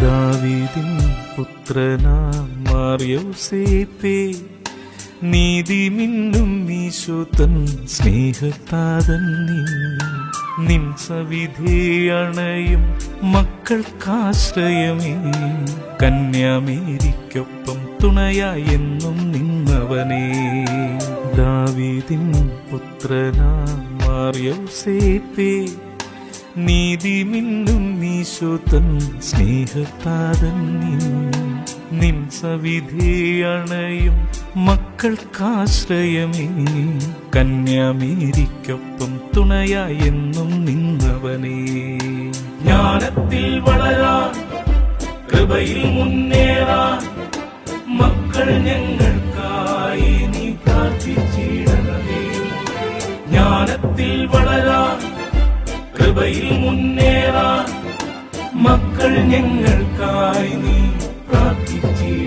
ദാവീദിൻ പുത്രനാം മാർ യൗസേപ്പേ, നീതി മിന്നും ഈശോതൻ സ്നേഹത്താതൻ നിൻ സവിധേ അണയും മക്കൾക്കാശ്രയമേ, കന്യാമേരിക്കൊപ്പം തുണയായി എന്നും നിന്നവനേ. ദാവീദിൻ പുത്രനാം മാർ യൗസേപ്പേ, നീതി മിന്നും ഈശോതൻ സ്നേഹത്താതൻ നിൻ സവിധേ അണയും മക്കൾക്കാശ്രയമേ, കന്യാമേരിക്കൊപ്പം തുണയായി എന്നും നിന്നവനേ. ജ്ഞാനത്തിൽ വളരാൻ കൃപയിൽ മുന്നേറാൻ മക്കൾ ഞങ്ങൾക്കായി നീ പ്രാർത്ഥിച്ചിടണമേ. ജ്ഞാനത്തിൽ വളരാൻ കൃപയിൽ മുന്നേറാൻ മക്കൾ ഞങ്ങൾക്കായി നീ പ്രാർത്ഥിച്ചിടണമേ.